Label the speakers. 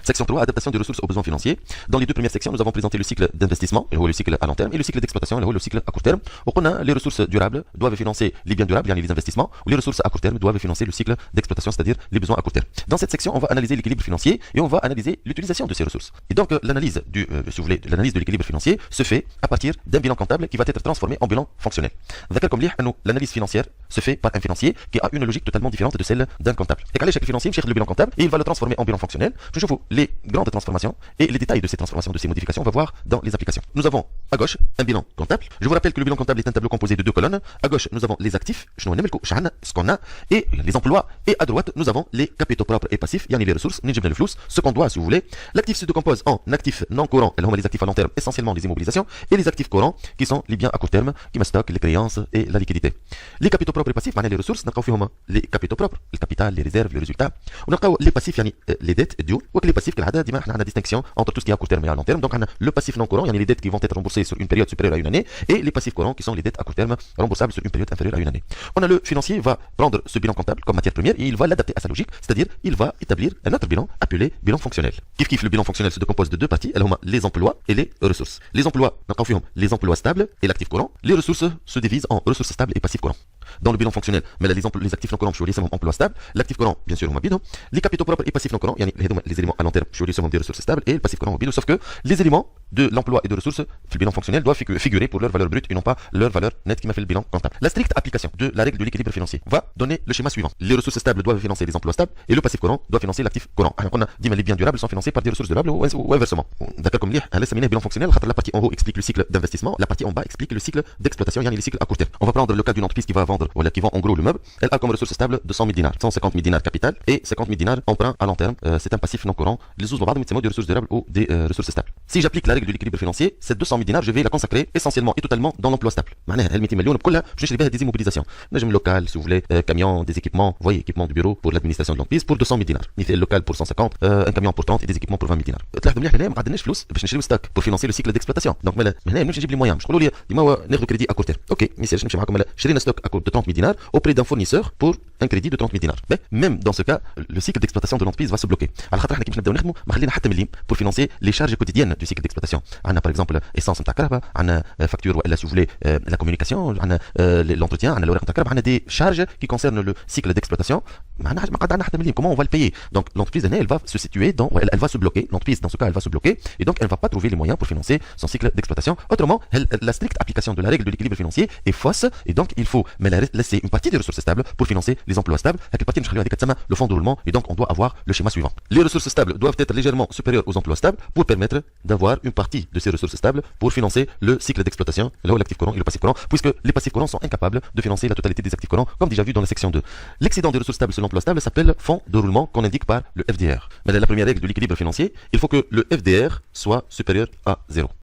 Speaker 1: Section 3, adaptation des ressources aux besoins financiers. Dans les deux premières sections, nous avons présenté le cycle d'investissement, le cycle à long terme, et le cycle d'exploitation, le cycle à court terme. Les ressources durables doivent financer les biens durables, les investissements, ou les ressources à court terme doivent financer le cycle d'exploitation, c'est-à-dire les besoins à court terme. Dans cette section, on va analyser l'équilibre financier et on va analyser l'utilisation de ces ressources. Et donc, l'analyse de l'équilibre financier se fait à partir d'un bilan comptable qui va être transformé en bilan fonctionnel. L'analyse financière se fait par un financier qui a une logique totalement différente de celle d'un comptable. Chaque financier cherche le bilan comptable et il va le transformer en bilan fonctionnel. Je vous les grandes transformations et les détails de ces transformations, de ces modifications, on va voir dans les applications. Nous avons à gauche un bilan comptable. Je vous rappelle que le bilan comptable est un tableau composé de deux colonnes. À gauche, nous avons les actifs, ce qu'on a, et les emplois. Et à droite, nous avons les capitaux propres et passifs, les ressources, ce qu'on doit, si vous voulez. L'actif se décompose en actifs non courants, les actifs à long terme, essentiellement les immobilisations, et les actifs courants, qui sont les biens à court terme, qui stock, les créances et la liquidité. Les capitaux propres et passifs, les ressources, les capitaux propres, le capital, les réserves, les résultats. Les passifs, les dettes, ou les passifs, on a la distinction entre tout ce qui est à court terme et à long terme. Donc, on a le passif non courant, les dettes qui vont être remboursées sur une période supérieure à une année, et les passifs courants, qui sont les dettes à court terme, remboursables sur une période inférieure à une année. On a le financier va prendre ce bilan comptable comme matière première et il va l'adapter à sa logique, c'est-à-dire il va établir un autre bilan appelé bilan fonctionnel. Le bilan fonctionnel se décompose de deux parties, les emplois et les ressources. Les emplois stables et l'actif courant. Les ressources se divisent en ressources stables et passifs courants. Dans le bilan fonctionnel, les actifs non courants, je suis emploi stable, l'actif courant, bien sûr, les capitaux propres et passifs non courants, les éléments à long terme, je suis des ressources stables, et le passif courant, sauf que les éléments de l'emploi et de ressources, le bilan fonctionnel, doivent figurer pour leur valeur brute et non pas leur valeur nette qui m'a fait le bilan comptable. La stricte application de la règle de l'équilibre financier va donner le schéma suivant. Les ressources stables doivent financer les emplois stables et le passif courant doit financer l'actif courant. Alors on a dit, mais les biens durables sont financés par des ressources durables ou inversement. D'accord, comme lire, le bilan fonctionnel, la partie en haut explique le cycle d'investissement, la partie en bas explique le cycle d'exploitation, les cycles à court terme. On va prendre le cas d'une entreprise qui va vendre, qui vend en gros le meuble. Elle a comme ressource stable 200 000 dinars, 150 000 dinars capital et 50 000 dinars emprunt à long terme. C'est un passif non courant. Les des ressources durables ou des ressources stables. Si j'applique la règle de l'équilibre financier, cette 200 000 dinars, je vais la consacrer essentiellement et totalement dans l'emploi stable. Elle met millions, je vais des immobilisations. Nagem local, si vous voulez, camions, des équipements, équipements du bureau pour l'administration de l'entreprise pour 200 000 dinars. Nifel local pour 150, un camion pour 30 et des équipements pour 20 000 dinars. Flous pour financer le cycle d'exploitation. Donc, j'ai les moyens. Je dis, dis-moi, crédit à court terme. Ok, j'ai un stock à court de 30 000 dinars auprès d'un fournisseur pour un crédit de 30 000 dinars. Mais même dans ce cas, le cycle d'exploitation de l'entreprise va se bloquer. Pour financer les charges quotidiennes du cycle d'exploitation. On a par exemple essence, on a facture, si vous voulez, la communication, on a l'entretien, on a des charges qui concernent le cycle d'exploitation. Comment on va le payer? Donc l'entreprise, elle va se situer elle va se bloquer. L'entreprise, dans ce cas, elle va se bloquer et donc elle va pas trouver les moyens pour financer son cycle d'exploitation. Autrement, la stricte application de la règle de l'équilibre financier est fausse et donc il faut laisser une partie des ressources stables pour financer les emplois stables. Le fonds de roulement et donc on doit avoir le schéma suivant. Les ressources stables doivent être légèrement supérieures aux emplois stables pour permettre d'avoir une partie de ces ressources stables pour financer le cycle d'exploitation, l'actif courant et le passif courant, puisque les passifs courants sont incapables de financer la totalité des actifs courants, comme déjà vu dans la section 2. L'excédent des ressources stables sur l'emploi stable s'appelle fonds de roulement qu'on indique par le FDR. Mais la première règle de l'équilibre financier, il faut que le FDR soit supérieur à 0.